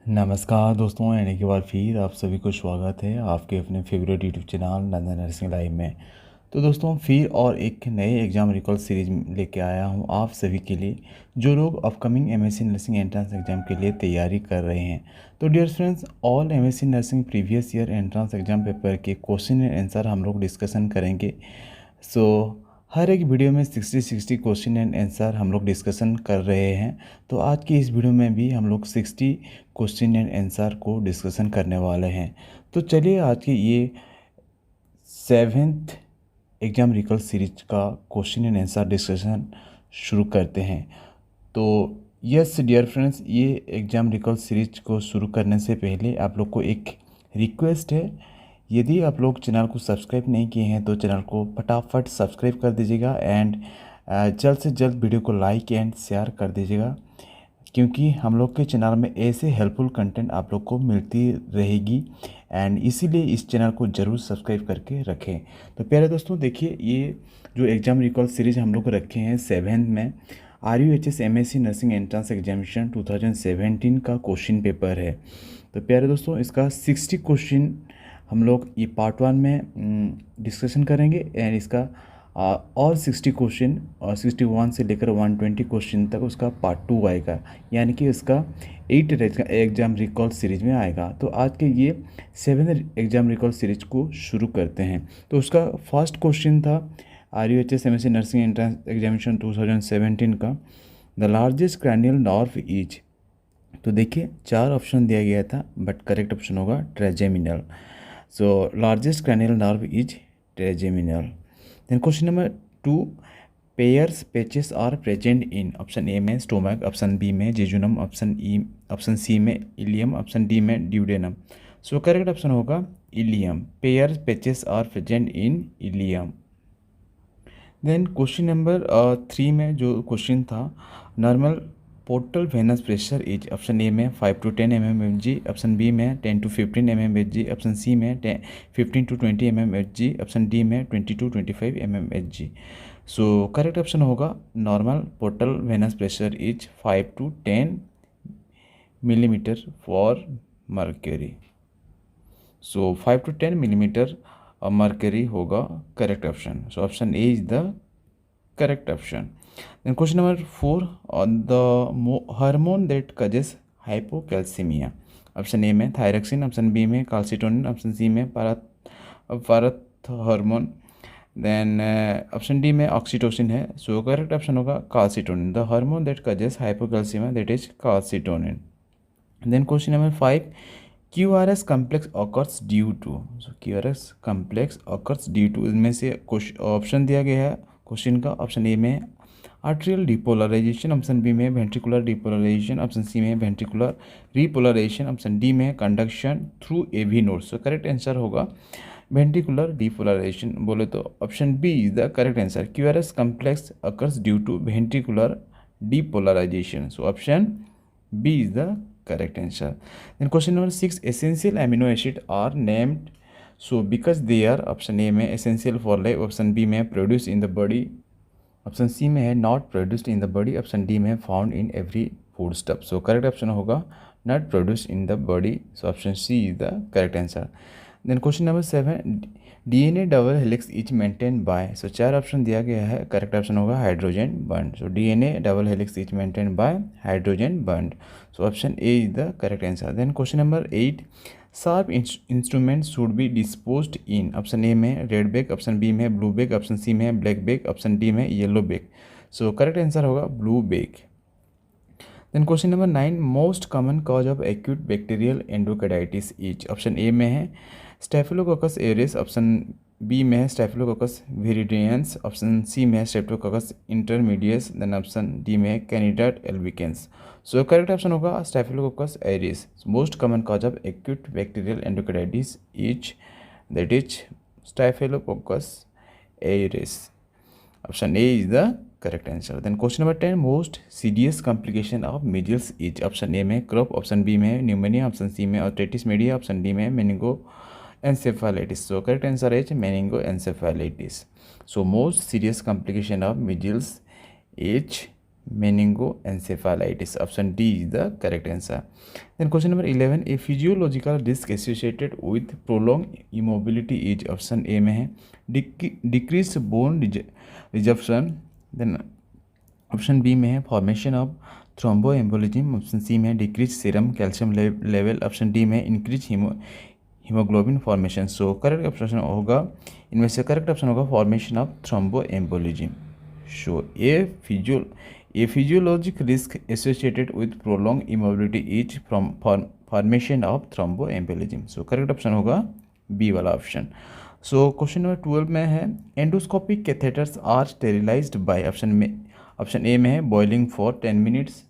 नमस्कार दोस्तों, आने के बाद फिर आप सभी को स्वागत है आपके अपने फेवरेट यूट्यूब चैनल नंदन नर्सिंग लाइव में। तो दोस्तों फिर और एक नए एग्ज़ाम रिकॉल सीरीज लेके आया हूँ आप सभी के लिए, जो लोग upcoming MSc nursing entrance exam के लिए तैयारी कर रहे हैं। तो dear friends, all MSc nursing previous year entrance exam paper के क्वेश्चन एंड आंसर हम लोग डिस्कशन करेंगे। हर एक वीडियो में 60 क्वेश्चन एंड आंसर हम लोग डिस्कशन कर रहे हैं। तो आज की इस वीडियो में भी हम लोग 60 क्वेश्चन एंड आंसर को डिस्कशन करने वाले हैं। तो चलिए आज की ये 7th एग्ज़ाम रिकल सीरीज का क्वेश्चन एंड आंसर डिस्कशन शुरू करते हैं। तो यस डियर फ्रेंड्स, ये एग्ज़ाम रिकल सीरीज को शुरू करने से पहले आप लोग को एक रिक्वेस्ट है। यदि आप लोग चैनल को सब्सक्राइब नहीं किए हैं तो चैनल को फटाफट सब्सक्राइब कर दीजिएगा एंड जल्द से जल्द वीडियो को लाइक एंड शेयर कर दीजिएगा, क्योंकि हम लोग के चैनल में ऐसे हेल्पफुल कंटेंट आप लोग को मिलती रहेगी एंड इसीलिए इस चैनल को ज़रूर सब्सक्राइब करके रखें। तो प्यारे दोस्तों, देखिए ये जो एग्ज़ाम रिकॉल सीरीज हम लोग रखे हैं 7th में RUHS MSc nursing entrance examination 2017 का क्वेश्चन पेपर है। तो प्यारे दोस्तों, इसका 60 क्वेश्चन हम लोग ये पार्ट 1 में डिस्कशन करेंगे एंड इसका और 60 क्वेश्चन और 61 से लेकर 120 क्वेश्चन तक उसका पार्ट 2 आएगा, यानी कि उसका 8 एग्ज़ाम रिकॉल सीरीज में आएगा। तो आज के ये 7th एग्ज़ाम रिकॉल सीरीज को शुरू करते हैं। तो उसका फर्स्ट क्वेश्चन था RUHS MSc nursing entrance examination 2017 का, the largest cranial nerve is. तो देखिए 4 ऑप्शन दिया गया था, बट करेक्ट ऑप्शन होगा trigeminal. So largest cranial nerve is trigeminal. Then question number 2, pairs patches are present in option A में stomach, option B में jejunum, option C में ileum, option D में ड्यूडेनम। सो करेक्ट ऑप्शन होगा ileum. Peyer patches are present in ileum. Then question number 3 में जो क्वेश्चन था, normal portal venous pressure is option A में 5 to 10 mmHg, ऑप्शन बी में 10 to 15 mmHg, option C में 15 to 20 mmHg, option D में 20 to 25 mmHg। So correct option होगा normal portal venous pressure is 5 to 10 millimeter for mercury. So 5 to 10 millimeter mercury होगा correct option. So option A is the correct option. Then question number 4, on the hormone that causes hypocalcemia. Option A में thyroxine, option B में calcitonin, option C में Parth hormone, then option D में oxytocin है। सो correct option होगा calcitonin. The hormone that causes hypocalcemia, that is calcitonin. Then question number 5, QRS complex occurs due to. So QRS complex occurs due to, इसमें से option दिया गया है question का। Option A में आर्ट्रियल डिपोलराइजेशन, ऑप्शन बी में ventricular depolarisation, option C में ventricular repolarisation, option D में conduction through AV node. So correct answer होगा वेंट्रिकुलर डिपोलराइजेशन। बोले तो option B is the correct answer. QRS complex occurs due to ventricular depolarization. So option B is the correct answer. Then question number 6, essential amino acid are named so because they are, option A में essential for life, option B में produced in the body, option C में है not produced in the body, option D में found in every food stuff. So correct option होगा not produced in the body. So option C is the correct answer. Then question number 7, DNA double helix is maintained by. So 4 option दिया गया है, correct option होगा hydrogen bond. So DNA double helix is maintained by hydrogen bond. So option A is the correct answer. Then question number 8, sharp instrument should be disposed in. Option A में red bag, option B में blue bag, option C में black bag, option D में yellow bag. So correct answer होगा blue bag. Then question number 9, most common cause of acute bacterial endocarditis is. Option A में है staphylococcus aureus, option B में है staphylococcus विरिडियंस, option C में है staphylococcus intermedius, then option D में है candida albicans. So correct option होगा staphylococcus aureus. Most common cause of acute bacterial endocarditis is, that is staphylococcus aureus. Option A is the correct answer. Then question number 10, most serious complication of measles is. Option A में croup, option B में pneumonia, option C में otitis media, option D में मेनिंगो encephalitis. So correct answer is meningoencephalitis. So most serious complication of measles is meningoencephalitis. Option D is the correct answer. Then question number 11, a physiological risk associated with prolonged immobility is option A में है decreased bone resorption. Then option B में है formation of thromboembolism. Option C में है decrease serum calcium level. Option D में increase haemoglobin formation. So correct option होगा, इनमें से करेक्ट ऑप्शन होगा formation of thromboembolism. So a physiologic risk associated with prolong immobility is from formation of thromboembolism. So correct option होगा B वाला option. So question number 12 में है endoscopic catheters are sterilised by. Option A में है boiling for 10 minutes.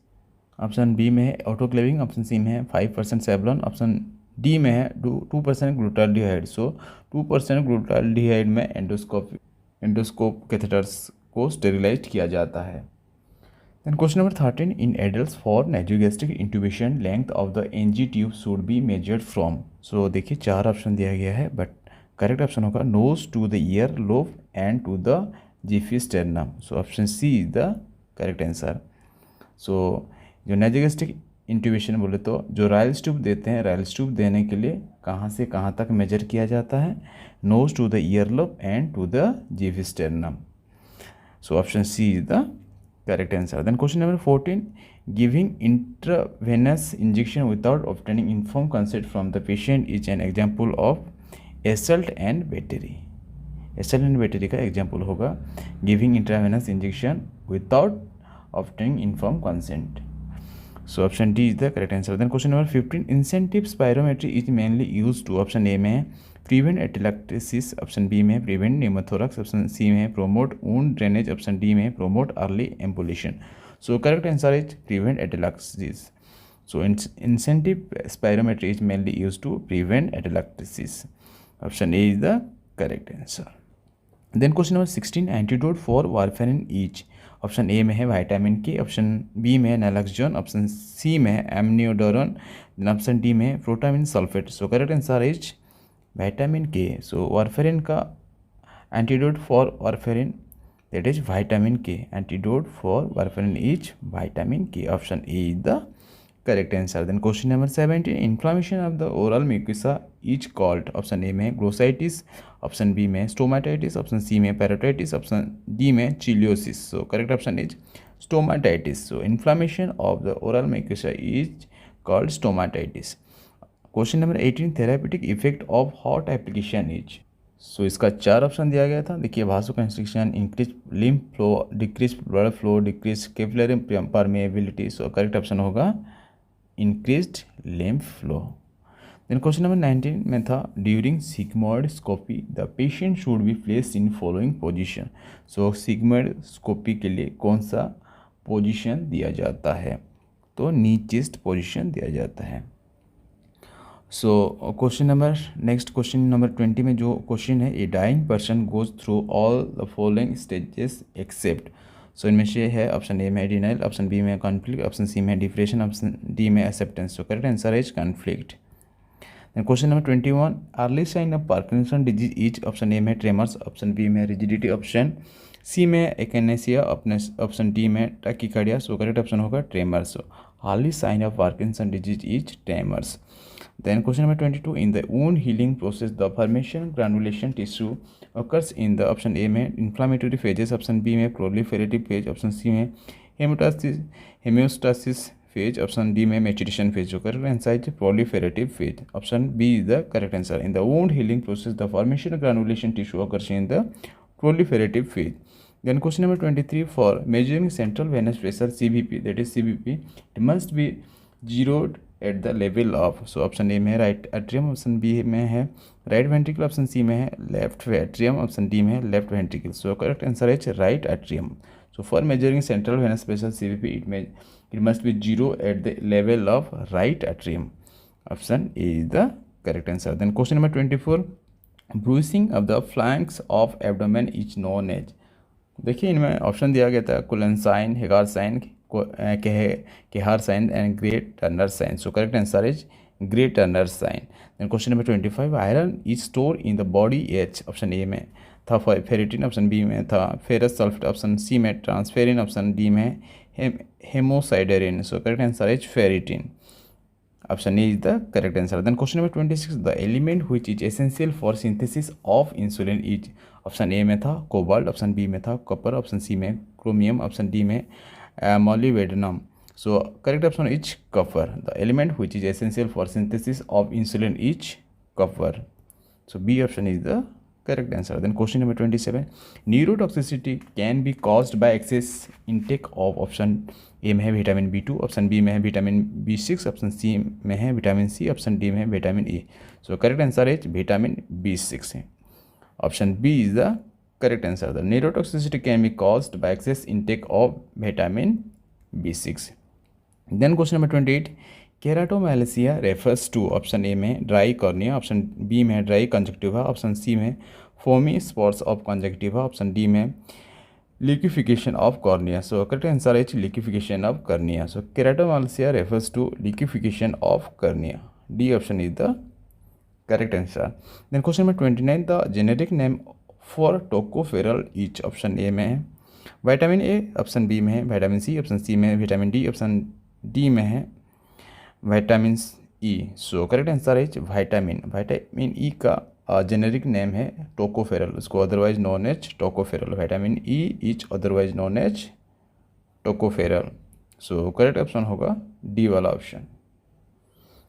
Option B में है autoclaving. Option C में है 5% सेवलॉन. ऑप्शन डी में है 2% ग्लूटाल्डिहाइड. सो 2% ग्लूटाल्डिहाइड में एंडोस्कोप कैथेटर्स को स्टेरिलाइज किया जाता है. Then question number 13, in adults for nasogastric intubation length of the NG tube should be measured from. So देखिए 4 ऑप्शन दिया गया है, बट करेक्ट ऑप्शन होगा nose to the ear lobe and to the xiphisternum. So option C is the correct answer. So जो nasogastric intubation बोले तो जो Ryle's tube देते हैं, राइल्स ट्यूब देने के लिए कहाँ से कहाँ तक मेजर किया जाता है, nose to the ear lobe and to the xiphisternum. So option C is the correct answer. Then question number 14, giving intravenous injection without obtaining inform consent from the patient is an example of assault and battery. Assault and battery का example होगा giving intravenous injection without obtaining inform consent. So option D is the correct answer. Then question number 15, incentive spirometry is mainly use to. Option A में है prevent atelectasis. Option B में है prevent न्यूमोथोरक्स. Option C में है promote wound drainage. Option D में है promote early ambulation. So correct answer is prevent atelectasis. So incentive spirometry is mainly use to prevent atelectasis. Option A is the correct answer. Then question number 16, antidote for warfarin is. Option A में है vitamin K. Option B में है नैलक्सोन. Option C में है एम्नियोडोरन. Option D में है protamine sulphate. So correct answer is vitamin K. So warfarin का antidote for warfarin that is vitamin K. Antidote for warfarin is vitamin K. Option A is the correct answer. Then question number 17, inflammation of the oral mucosa is called. Option A में glossitis. Option B में stomatitis. Option C में parotitis. Option D में cheilosis. So correct option is stomatitis. So inflammation of the oral mucosa is called stomatitis. Question number 18, therapeutic effect of hot application is. So इसका 4 option दिया गया था. देखिए vasoconstriction, increase lymph flow, decrease blood flow, decrease capillary permeability. So correct option होगा increased lymph flow. Then question number 19 में था during sigmoidoscopy the patient should be placed in following position. So sigmoidoscopy के लिए कौन सा position दिया जाता है, तो नीचेस्ट पोजीशन दिया जाता है. So question number next question number 20 में जो क्वेश्चन है, a dying person goes through all the following stages except. So इनमें से है ऑप्शन ए में डिनाइल. ऑप्शन बी में कॉन्फ्लिक्ट. ऑप्शन सी में डिप्रेशन. ऑप्शन डी में acceptance. So correct answer is conflict. Question number 21, early sign of Parkinson disease is. Option A में tremors. Option B में rigidity. Option C में एकेनेसिया. Option D में tachycardia. So correct option होगा tremors. Early sign of Parkinson disease is tremors. Then question number 22, in the wound healing process the formation granulation tissue occurs in the option A में inflammatory phases. Option B में proliferative phase. Option C में hemostasis phase. Option D में maturation phase. जो correct answer है proliferative phase. Option B is the correct answer. in the wound healing process the formation granulation tissue occurs in the proliferative phase. Then question number 23, for measuring central venous pressure CVP, that is CVP, it must be zeroed eight the level of. So option A में है right atrium. Option B में है right ventricle. Option C में है left atrium. Option D में है left ventricle. So correct answer is right atrium. So for measuring central venous pressure CVP it must be zero at the level of right atrium. Option A is the correct answer. Then question number 24, bruising of the flanks of abdomen is known as. देखिए इनमें option दिया गया था Cullen sign, Hegar sign, Kehr sign and Grey Turner sign. So correct answer is Grey Turner sign. Then question number 25, iron is store in the body as. Option A में था ferritin. Option B में था ferrous sulphate. Option C में transferrin. Option D में hemosiderin. So correct answer is ferritin. Option A is the correct answer. Then question number 26, the element which is essential for synthesis of insulin is. Option A में था cobalt, option B में था copper, option C में chromium, option D में molybdenum. So correct option is copper. The element which is essential for synthesis of insulin is copper. So B option is the correct answer. Then question number 27, neurotoxicity can be caused by excess intake of. Option A में है vitamin B2, option B में है vitamin B6, option C में है vitamin C, option D में है vitamin E. So correct answer is vitamin B6 है. Option B is the correct answer. The neurotoxicity can be caused by excess intake of vitamin B6. Then question number 28, keratomalacia refers to. Option A में dry cornea, option B में dry conjunctiva, option C में foamy spots of conjunctiva, option D में liquefaction of cornea. So correct answer is liquefaction of cornea. So keratomalacia refers to liquefaction of cornea. D option is the correct answer. Then question number 29, the generic name for tocopherol is. Option A में है vitamin A, option B में है vitamin C, option C में है vitamin D, option D में है vitamin E. So correct answer is vitamin E का generic name है टोकोफेरल, उसको otherwise known as tocopherol. Vitamin E is otherwise known as tocopherol. So correct option होगा D वाला option.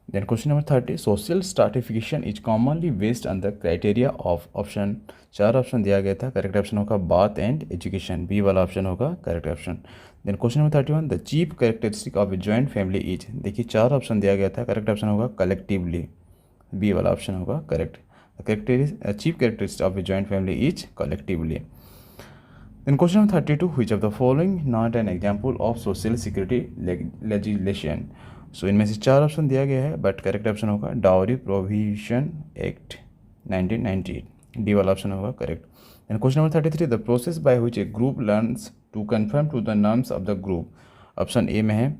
Then question number 30, social stratification is commonly based on the criteria of. Option 4 option दिया गया था, correct option होगा both and education. B वाला option होगा correct option. Then question number 31, the chief characteristic of a joint family is. देखिए 4 option दिया गया था, करेक्ट ऑप्शन होगा कलेक्टिवली. बी वाला ऑप्शन होगा correct. Chief characteristic of a joint family is collectively. Then question number 32, which of the following not an example of social security legislation. So इनमें से 4 option दिया गया है, बट करेक्ट ऑप्शन होगा dowry provision act 1998. D वाला option होगा correct. And question number 33, the process by which a group learns to confirm to the norms of the group. Option A में है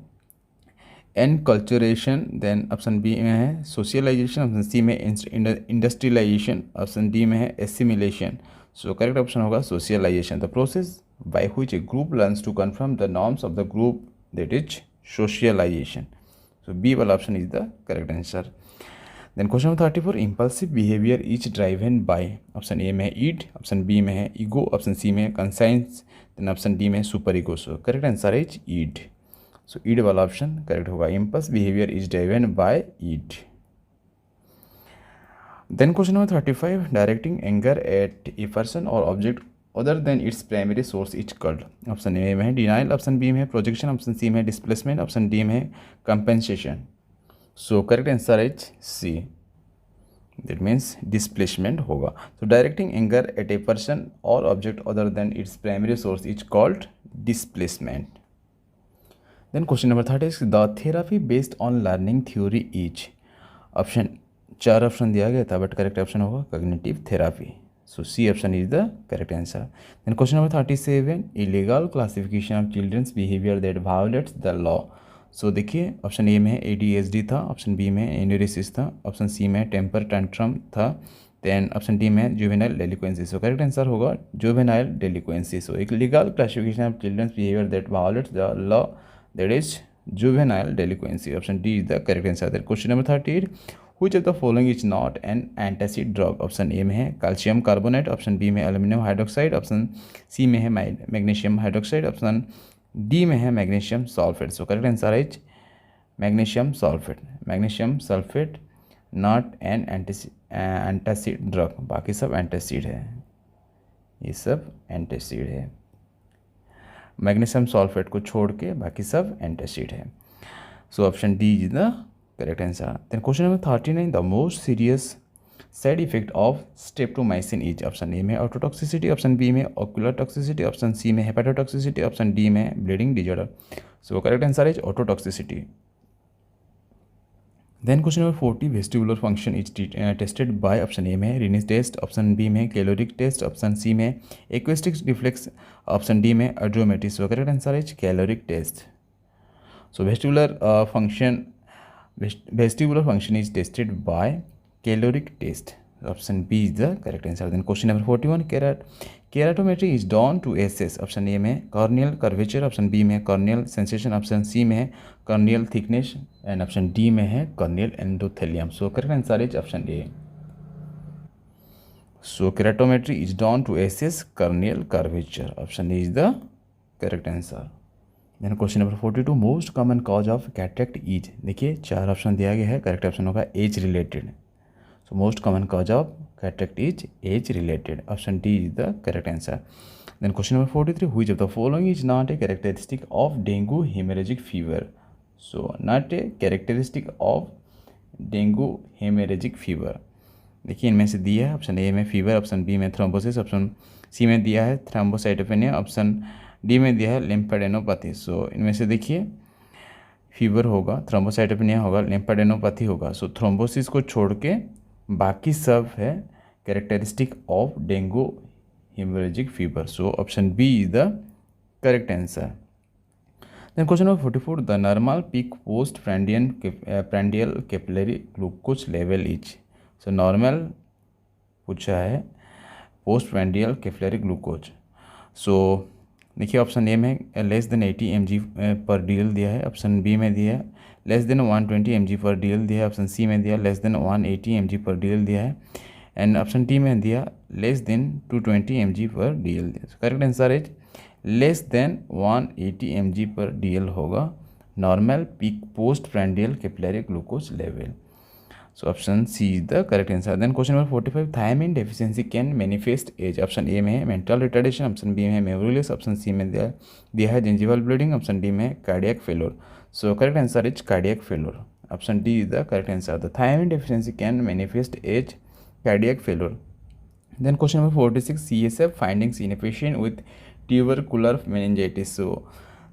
एनकल्चरेशन, देन ऑप्शन बी में है socialisation, option C में industrialisation, option D में है assimilation. So correct option होगा socialisation. The process by which a group learns to confirm the norms of the group, that is socialisation. So B वाला option is the correct answer. Then question number 34, impulsive behaviour is driven by. Option A में है ईड, option B में है ego, option C में है conscience, then option D में super ego. So correct answer is id. So id वाला option correct होगा. Impulse behaviour is driven by id. Then question number 35, directing anger at a person or object other than its primary source is called. Option A में है denial, option B में है projection, option C में है displacement, option D में है compensation. So correct answer is C, that means displacement होगा. So directing anger at a person or object other than its primary source is called displacement. Then question number 36, the therapy based on learning theory is. Option 4 option दिया गया था, but correct option होगा cognitive therapy. So C option is the correct answer. Then question number 37, illegal classification of children's behavior that violates the law. So देखिए option A में ADHD था, option B में enuresis था, option C में temper tantrum था, then option D में juvenile delinquency. So correct answer होगा juvenile delinquency. So एक legal classification of children's behaviour that violates the law, that is juvenile delinquency. Option D is the correct answer. Then question number 38, Which of the following is not an antacid drug. Option A में है calcium carbonate, option B में aluminium hydroxide, option C में है magnesium hydroxide, option D में है magnesium sulphate. So correct answer is magnesium sulphate. Magnesium sulphate not an antacid drug. बाकी सब antacid है, ये सब एंटासिड है. मैग्नीशियम सल्फेट को छोड़ के बाकी सब एंटासिड है. सो option D is the correct answer. Then question number 39, the most serious side effect of streptomycin is. Option A में ऑटोटॉक्सिसिटी, ऑप्शन बी में ocular toxicity, ऑप्शन सी में hepatotoxicity, ऑप्शन डी में bleeding disorder. So correct answer is autotoxicity. Then question number 40, vestibular function is tested by. Option A में Raynaud's test, option B में caloric test, option C में acoustic reflex, option D में odometer. So correct answer is caloric test. So vestibular function is tested by caloric test. Option B is the correct answer. Then question number 41, keratometry is done to assess. Option A में है corneal curvature, option B में है corneal sensation, option C में है corneal thickness and option D में है corneal endothelium. So correct answer is option A. So keratometry is done to assess corneal curvature, option A is the correct answer. Then question number 42, most common cause of cataract is. देखिए 4 option दिया गया है, correct option होगा age related. So most common cause of cataract is age related, option D is the correct answer. Then question number 43, which of the following is not a characteristic of dengue haemorrhagic fever. So not a characteristic of dengue haemorrhagic fever. देखिए इनमें से दिया है, option A में fever, option B में thrombosis, option C में दिया है थ्रोम्बोसाइटोपेनिया, ऑप्शन डी में दिया है लिम्फेडेनोपैथी। सो इनमें से देखिए फीवर होगा, थ्रोम्बोसाइटोपेनिया होगा, लिम्फेडेनोपैथी होगा। सो थ्रोम्बोसिस को छोड़ के बाकी सब है characteristic of dengue haemorrhagic fever. So option B is the correct answer. Then question number 44, the normal peak post prandial capillary glucose level is. So normal पूछा है post prandial capillary glucose. So देखिए option A में less than 80 mg पर DL दिया है, option B में दिया है लेस देन 120 mg पर DL दिया है, ऑप्शन सी में दिया लेस देन 180 mg पर DL दिया है एंड ऑप्शन डी में दिया लेस देन 220 mg पर DL दिया। Correct answer is less than 180 mg पर DL होगा normal peak post prandial capillary glucose level. So option C is the correct answer. Then question number 45, thiamine deficiency can manifest as। Option A में है mental retardation, option B में है memory, option C में दिया है gingival bleeding, option D में है cardiac failure. So correct answer is cardiac failure. Option D is the correct answer. The thiamine deficiency can manifest as cardiac failure. Then question number 46, CSF findings in a patient with tubercular meningitis. So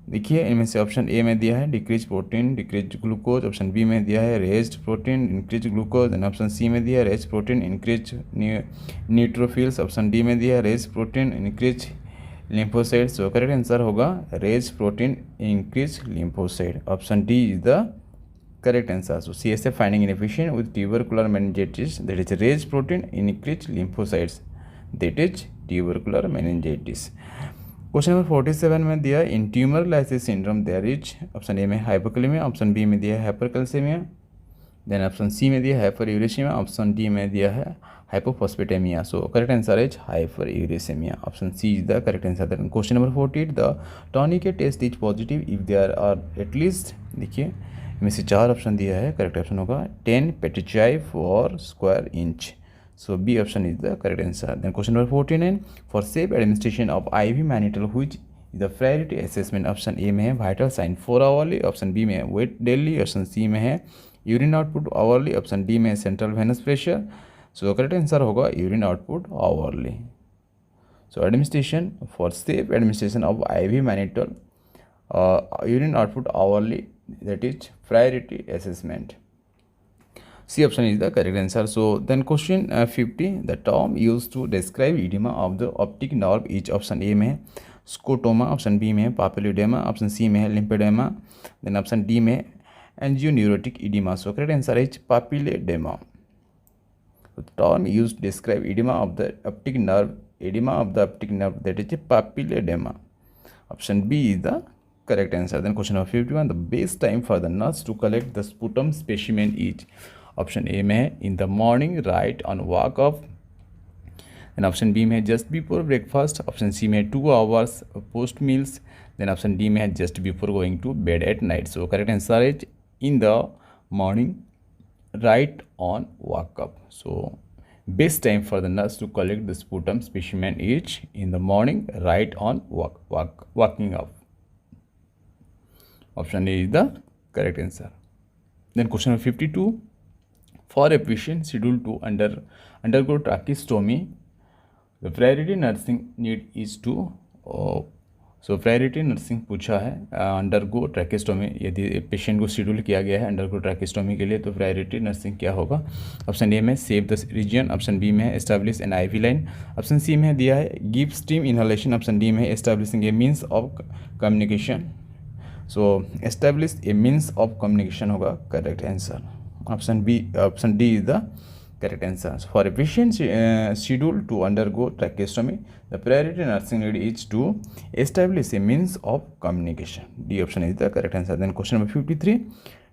देखिए इनमें से option A में दिया है decrease protein decrease glucose, option B में दिया है raised protein increase glucose and option C में दिया है raise protein increase neutrophils, option D में दिया है raise protein increase lymphocyte. So correct answer होगा raise protein increase lymphocyte, option D is the correct answer. So CSF finding in a patient with tubercular meningitis, that is raised protein increased lymphocytes, that is tubercular meningitis. Question number 47 में दिया in tumour lysis syndrome there is. Option A में hypokalaemia, option B में दिया है hypercalcaemia, then option C में दिया है हाइपरयूरेसिमिया, option D में दिया है hypophosphataemia. So correct answer is hyperuricaemia, option C is the correct answer. Then question number 48, the tourniquet test is positive if there are at least. देखिए इनमें से 4 ऑप्शन दिया है, करेक्ट ऑप्शन होगा 10 petechiae for square inch. So B option is the correct answer. Then question number 49, for safe administration of IV mannitol which is the priority assessment। Option A में है vital sign 4 hourly, option B में है weight daily, option C में है urine output hourly, option D में है central venous pressure। So correct answer होगा urine output hourly. So administration for safe administration of IV mannitol urine output hourly, that is priority assessment. C option is the correct answer. So then question 50, the term used to describe edema of the optic nerve is। Option A में है scotoma, option B में है पापुलोडेमा, option C में है lymphoedema, then option D में angioneurotic oedema. So correct answer is papilloedema. Term used to describe edema of the optic nerve, edema of the optic nerve, that is papuloedema. Option B is the correct answer. Then question number 51, the best time for the nurse to collect the sputum specimen is। Option A में है in the morning right on walk off, then option B में है just before breakfast, option C में 2 hours post meals, then option D में है just before going to bed at night. So correct answer is in the morning right on walk up. So best time for the nurse to collect the sputum specimen is in the morning right on walking up, option A is the correct answer. Then question number 52, for a patient scheduled to undergo tracheostomy, the priority nursing need is to so priority nursing पूछा है undergo ट्रैकेस्टोमी। यदि patient को schedule किया गया है undergo ट्रैकेस्टोमी के लिए तो प्रायोरिटी नर्सिंग क्या होगा। ऑप्शन ए में save the region, option B में establish an IV line, option C में दिया है give steam inhalation, option D में establishing a means of communication. So establish a means of communication होगा correct answer, option D is the correct answer. For a patient scheduled to undergo tracheostomy, the priority nursing need is to establish a means of communication. D option is the correct answer. Then question number 53.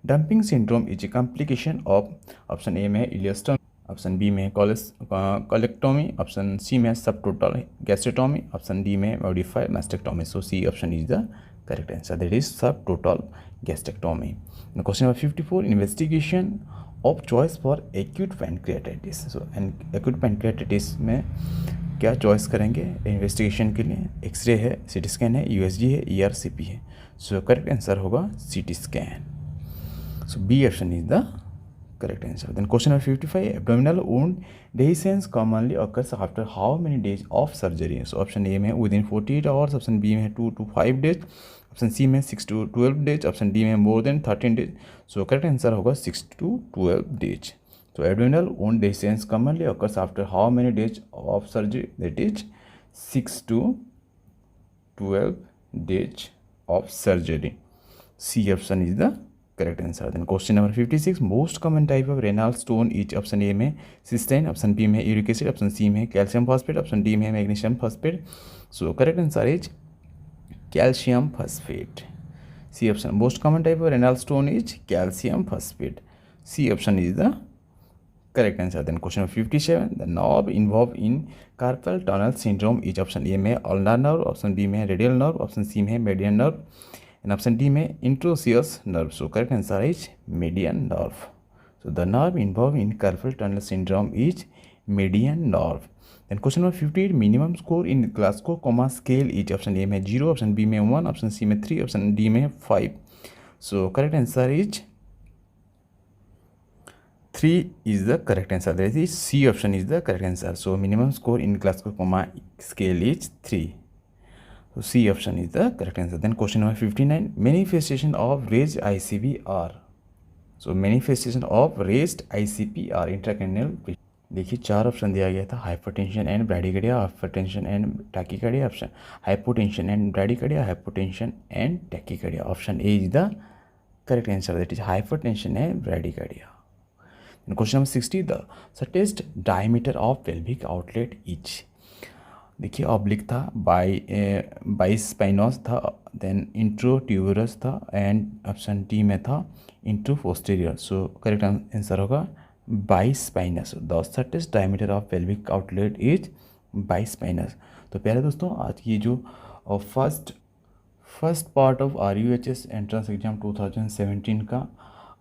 Dumping syndrome is a complication of option A में ileostomy, option B में colectomy, option C में subtotal gastrectomy, option D में modified mastectomy. So C option is the correct answer, that is subtotal gastrectomy. Question number 54. Investigation of choice for acute pancreatitis. So acute pancreatitis में क्या choice करेंगे investigation के लिए? X ray है, CT scan है, USG है, ERCP है. सो correct answer होगा CT scan. So B option is the correct answer. Then question number 55. Abdominal wound dehiscence commonly occurs after how many days of surgery? So option A में within 48 hours, option B में 2 to 5 days, option C में 6 to 12 days, option D में more than 13 days. So correct answer होगा 6 to 12 days. So abdominal wound dehiscence commonly occurs after how many days of surgery? That is 6 to 12 days of surgery. C option is the correct answer. Then question number 56. Most common type of renal stone is option A में cystine, option B में uric acid, option C में calcium phosphate, option D में magnesium phosphate. So correct answer is calcium phosphate. C option. Most common type of renal stone is calcium phosphate. C option is the correct answer. Then question number 57. The nerve involved in carpal tunnel syndrome is option A में ulnar nerve, option B में radial nerve, option C में median nerve, and option D में interosseous nerve. So correct answer is median nerve. So the nerve involved in carpal tunnel syndrome is median nerve. Then question number 58. Minimum score in Glasgow Coma scale is option A में 0, option B में 1, option C में 3, option D में 5. So correct answer is 3 is the correct answer. That is C option is the correct answer. So minimum score in Glasgow Coma scale is 3. So C option is the correct answer. Then question number 59. Manifestation of raised ICP are. So manifestation of raised ICP are intracranial. देखिए 4 option दिया गया था. Hypertension and bradycardia, hypertension and tachycardia, option hypotension and bradycardia, hypotension and tachycardia. Option A is the correct answer, that is hypertension and bradycardia. Question number 60. The shortest diameter of pelvic outlet is. देखिए oblique था, बाइस्पाइनोस था, then इंट्रोट्यूबरस था, and option D में था इंट्रोपोस्टीरियर. सो correct answer होगा bispinous. The shortest diameter of pelvic outlet is bispinous. तो प्यारे दोस्तों, आज की जो first part of RUHS entrance exam 2017 का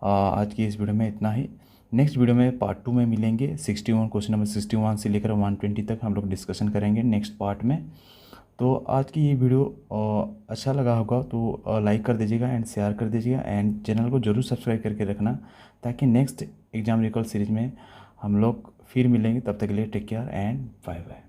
आज की इस वीडियो में इतना ही. नेक्स्ट वीडियो में पार्ट 2 में मिलेंगे. 61 क्वेश्चन नंबर 61 से लेकर 120 तक हम लोग डिस्कशन करेंगे नेक्स्ट पार्ट में. तो आज की ये वीडियो अच्छा लगा होगा तो लाइक कर दीजिएगा एंड शेयर कर दीजिएगा, एंड चैनल को ज़रूर सब्सक्राइब करके रखना, ताकि नेक्स्ट एग्जाम रिकॉल सीरीज में हम लोग फिर मिलेंगे. तब तक के लिए take care and bye bye.